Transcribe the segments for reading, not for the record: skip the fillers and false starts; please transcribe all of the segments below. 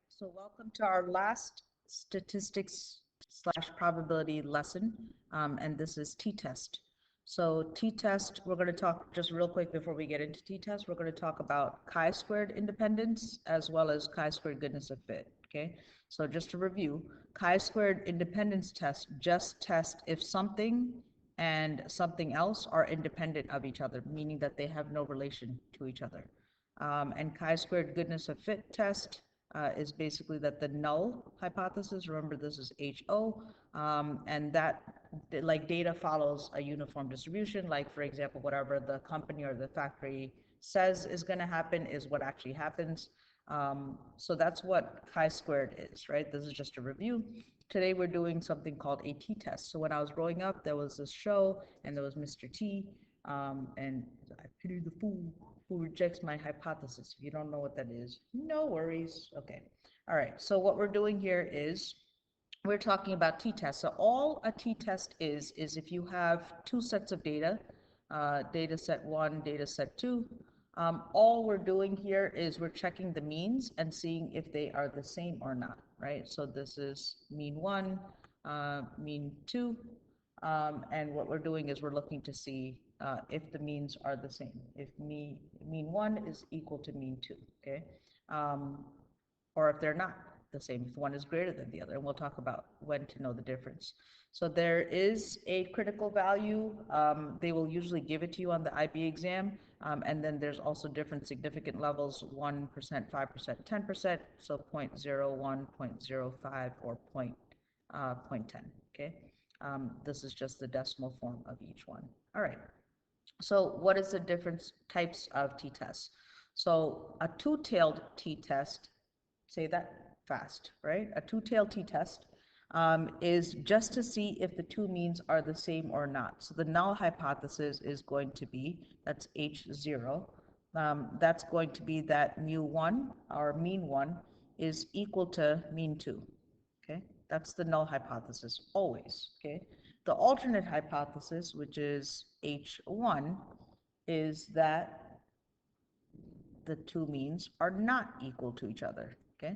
So welcome to our last statistics slash probability lesson, and this is t-test. So t-test, we're going to talk just real quick before we get into t-test. We're going to talk about chi-squared independence as well as chi-squared goodness of fit. Okay, so just to review, chi-squared independence test just test if something and something else are independent of each other, meaning that they have no relation to each other. And chi-squared goodness of fit test is basically that the null hypothesis, remember this is HO, and that like data follows a uniform distribution, like for example, whatever the company or the factory says is going to happen is what actually happens. So that's what chi-squared is, right? This is just a review. Today we're doing something called a t-test. So when I was growing up, there was this show and there was Mr. T, and I pity the fool who rejects my hypothesis. If you don't know what that is, no worries. Okay. All right. So what we're doing here is we're talking about t-test. So all a t-test is if you have two sets of data, data set one, data set two, all we're doing here is we're checking the means and seeing if they are the same or not, right? So this is mean one, mean two, and what we're doing is we're looking to see if the means are the same. If mean one is equal to mean two, okay? Or if they're not the same, if one is greater than the other, and we'll talk about when to know the difference. So there is a critical value. They will usually give it to you on the IB exam, and then there's also different significant levels, 1%, 5%, 10%, so 0.01, 0.05, or 0.10, okay? This is just the decimal form of each one. All right. So what is the different types of t-tests? So a two-tailed t-test, say that fast, right? A two-tailed t-test is just to see if the two means are the same or not. So the null hypothesis is going to be, that's H0, that's going to be that mu1 or mean one is equal to mean two, okay? That's the null hypothesis, always, okay? The alternate hypothesis, which is H1, is that the two means are not equal to each other, okay?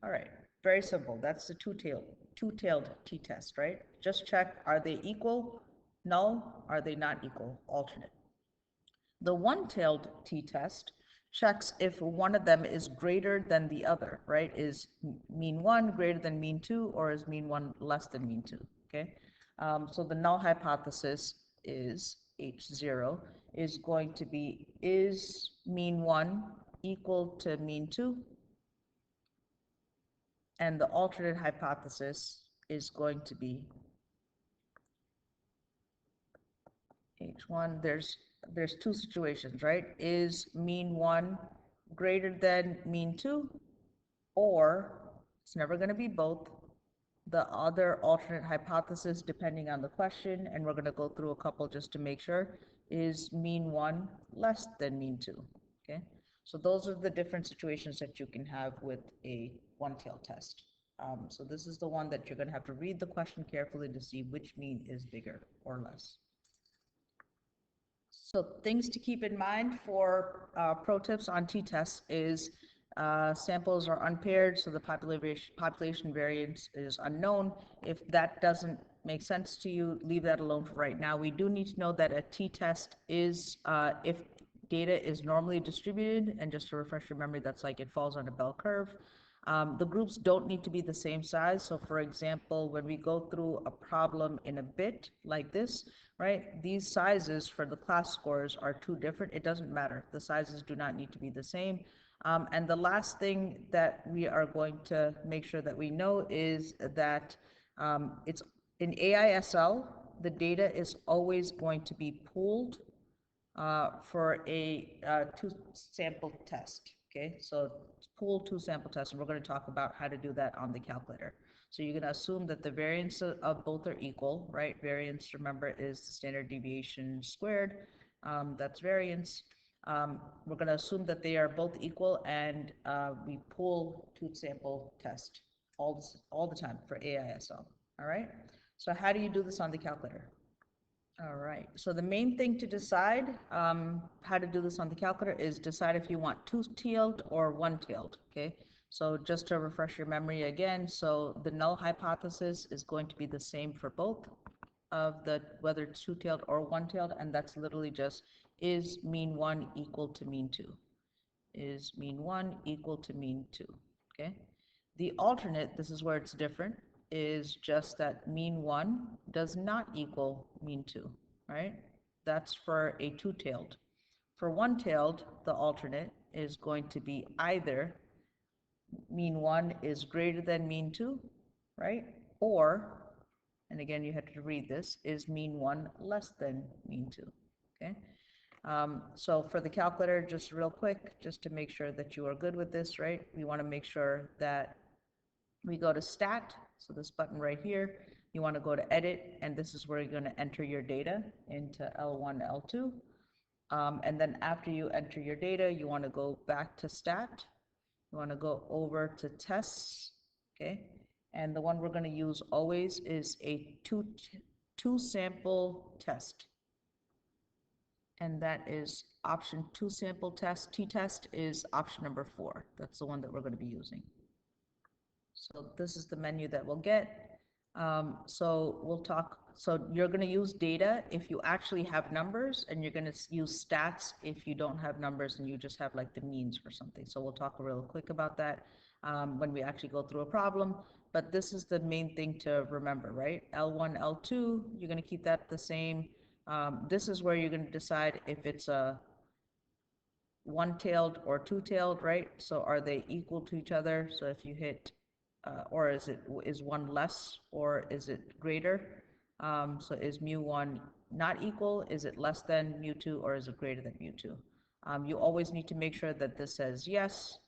All right, very simple. That's the two-tailed t-test, right? Just check, are they equal? Null, are they not equal? Alternate. The one-tailed t-test checks if one of them is greater than the other, right? Is mean one greater than mean two, or is mean one less than mean two, okay? So the null hypothesis is H0 is going to be, is mean one equal to mean two? And the alternate hypothesis is going to be H1. There's two situations, right? Is mean one greater than mean two, or it's never going to be both. The other alternate hypothesis, depending on the question, and we're going to go through a couple just to make sure, is mean one less than mean two, okay? So those are the different situations that you can have with a one-tailed test. So this is the one that you're going to have to read the question carefully to see which mean is bigger or less. So things to keep in mind for pro tips on t-tests is samples are unpaired, so the population variance is unknown. If that doesn't make sense to you, leave that alone for right now. We do need to know that a t-test is if data is normally distributed, and just to refresh your memory, that's like it falls on a bell curve. The groups don't need to be the same size. So for example, when we go through a problem in a bit like this, right, these sizes for the class scores are too different. It doesn't matter. The sizes do not need to be the same. And the last thing that we are going to make sure that we know is that it's in AISL, the data is always going to be pooled for a two-sample test, okay? So pool two-sample test, and we're going to talk about how to do that on the calculator. So you're going to assume that the variance of both are equal, right? Variance, remember, is the standard deviation squared. That's variance. We're going to assume that they are both equal, and we pool two-sample test all the time for AISL, all right? So how do you do this on the calculator? All right, so the main thing to decide how to do this on the calculator is decide if you want two-tailed or one-tailed, okay? So just to refresh your memory again, so the null hypothesis is going to be the same for both of the, whether it's two-tailed or one-tailed, and that's literally just, is mean one equal to mean two? Is mean one equal to mean two? Okay. The alternate, this is where it's different, is just that mean one does not equal mean two, right? That's for a two-tailed. For one-tailed, the alternate is going to be either mean one is greater than mean two, right? Or, and again, you had to read this, is mean one less than mean two, okay? So for the calculator, just real quick, just to make sure that you are good with this, right? We want to make sure that we go to stat, so this button right here, you want to go to edit, and this is where you're going to enter your data into L1, L2. And then after you enter your data, you want to go back to stat. You want to go over to tests, okay? And the one we're going to use always is a two sample test. And that is option two sample test. T-test is option number 4. That's the one that we're going to be using. So this is the menu that we'll get. So we'll talk, so you're going to use data if you actually have numbers, and you're going to use stats if you don't have numbers and you just have like the means or something. So we'll talk real quick about that when we actually go through a problem. But this is the main thing to remember, right? L1, L2, you're going to keep that the same. This is where you're going to decide if it's a one-tailed or two-tailed, right? So are they equal to each other? So if you hit, or is one less or is it greater? So is mu1 not equal? Is it less than mu2 or is it greater than mu2? You always need to make sure that this says yes,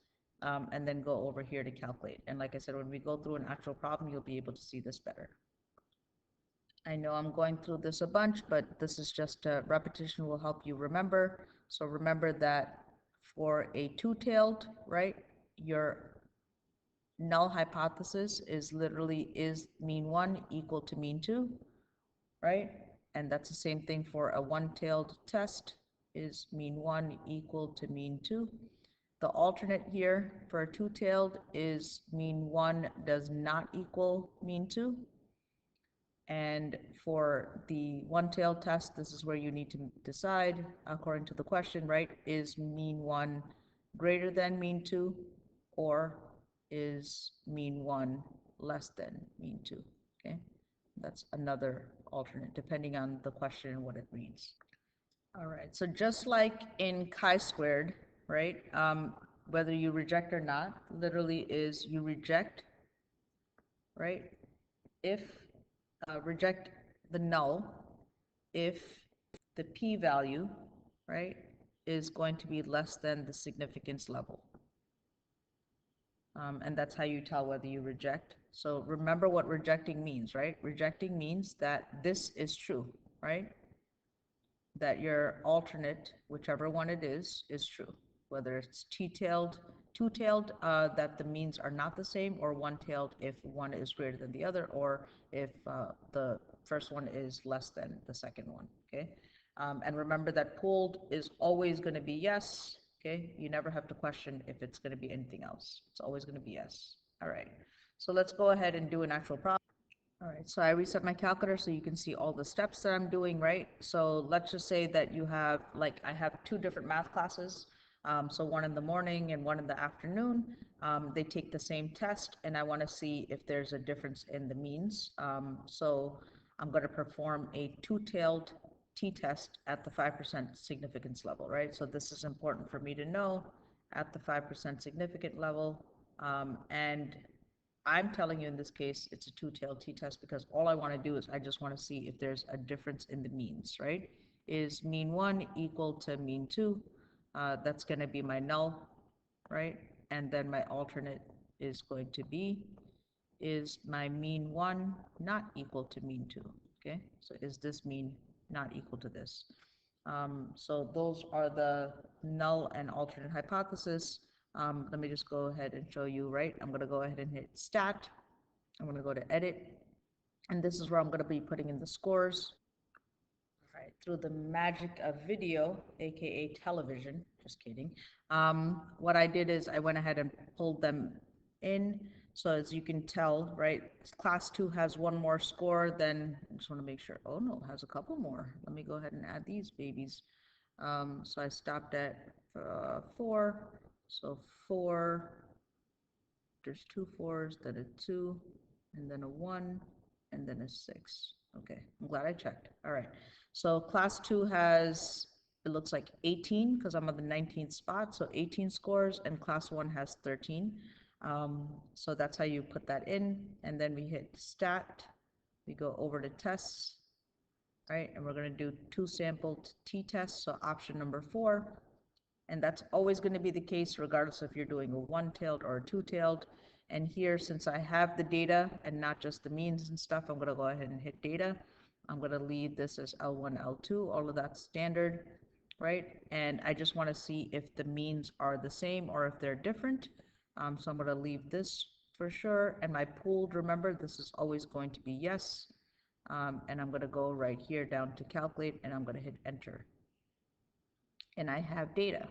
and then go over here to calculate. And like I said, when we go through an actual problem, you'll be able to see this better. I know I'm going through this a bunch, but this is just repetition will help you remember. So remember that for a two-tailed, right, your null hypothesis is literally is mean one equal to mean two, right? And that's the same thing for a one-tailed test, is mean one equal to mean two. The alternate here for a two-tailed is mean one does not equal mean two. And for the one-tailed test, this is where you need to decide, according to the question, right? Is mean one greater than mean two, or is mean one less than mean two? Okay, that's another alternate, depending on the question and what it means. All right, so just like in chi-squared, right? Whether you reject or not, literally is you reject, right? If reject the null if the p-value, right, is going to be less than the significance level. And that's how you tell whether you reject. So remember what rejecting means, right? Rejecting means that this is true, right? That your alternate, whichever one it is true. Whether it's t-tailed, two-tailed, that the means are not the same, or one-tailed if one is greater than the other, or if the first one is less than the second one, okay? And remember that pooled is always going to be yes, okay? You never have to question if it's going to be anything else. It's always going to be yes. All right, so let's go ahead and do an actual problem. All right, so I reset my calculator so you can see all the steps that I'm doing, right? So let's just say that you have, like, I have 2 different math classes, so one in the morning and one in the afternoon. They take the same test, and I want to see if there's a difference in the means. So I'm going to perform a two-tailed t-test at the 5% significance level, right? So this is important for me to know at the 5% significant level, and I'm telling you in this case, it's a two-tailed t-test because all I want to do is I just want to see if there's a difference in the means, right? Is mean one equal to mean two? That's going to be my null, right? And then my alternate is going to be, is my mean one not equal to mean two? Okay, so is this mean not equal to this? So those are the null and alternate hypothesis. Let me just go ahead and show you, right? I'm going to go ahead and hit stat. I'm going to go to edit, and this is where I'm going to be putting in the scores. All right, through the magic of video, aka television, just kidding. What I did is I went ahead and pulled them in. So as you can tell, right, class 2 has one more score than, I just want to make sure, oh no, it has a couple more. Let me go ahead and add these babies. So I stopped at 4, so 4, there's 2 4s, then a 2, and then a 1, and then a 6. Okay, I'm glad I checked. All right, so class 2 has, it looks like 18 because I'm on the 19th spot, so 18 scores, and class 1 has 13. So that's how you put that in, and then we hit stat, we go over to tests, right, and we're going to do 2 sample t-tests, so option number 4, and that's always going to be the case regardless if you're doing a one-tailed or a two-tailed. And here, since I have the data and not just the means and stuff, I'm going to go ahead and hit data. I'm going to leave this as L1, L2, all of that's standard, right? And I just want to see if the means are the same or if they're different. So I'm going to leave this for sure. And my pooled, remember, this is always going to be yes. And I'm going to go right here down to calculate, and I'm going to hit enter. And I have data.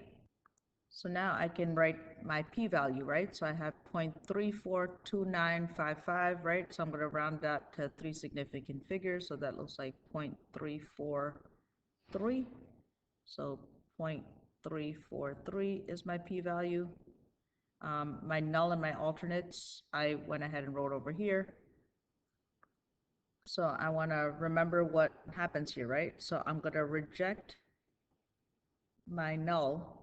So now I can write my p-value, right? So I have 0.342955, right? So I'm going to round that to 3 significant figures. So that looks like 0.343. So 0.343 is my p-value. My null and my alternates, I went ahead and wrote over here. So I want to remember what happens here, right? So I'm going to reject my null,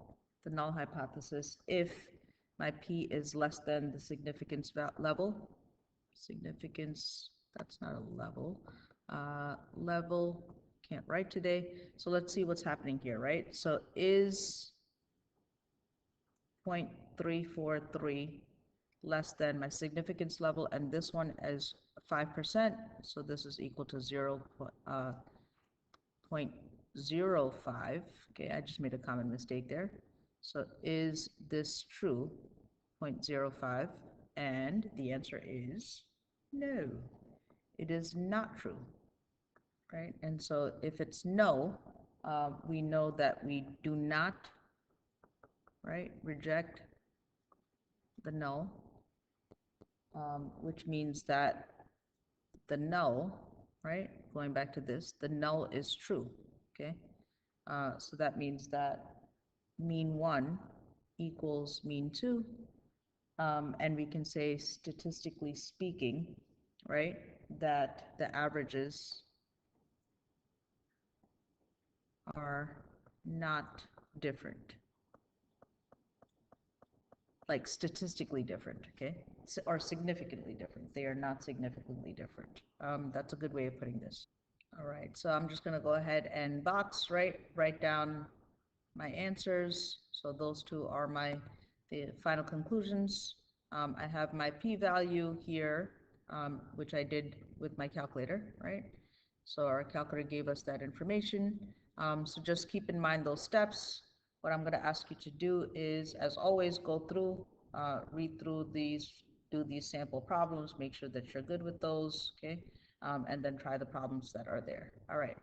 the null hypothesis, if my p is less than the significance level. Significance, that's not a level. Level, can't write today. So let's see what's happening here, right? So is 0.343 less than my significance level, and this one is 5%, so this is equal to 0.05. Okay, I just made a common mistake there. So is this true? 0.05, and the answer is no, it is not true, right? And so if it's no, we know that we do not, right, reject the null, which means that the null, right, going back to this, the null is true, okay? So that means that mean 1 equals mean 2, and we can say statistically speaking, right, that the averages are not different, like statistically different, okay, or significantly different. They are not significantly different. That's a good way of putting this. All right, so I'm just going to go ahead and box, right, write down my answers. So those two are the final conclusions. I have my p-value here, which I did with my calculator, right? So our calculator gave us that information. So just keep in mind those steps. What I'm going to ask you to do is, as always, go through, read through these, do these sample problems, make sure that you're good with those, okay? And then try the problems that are there. All right.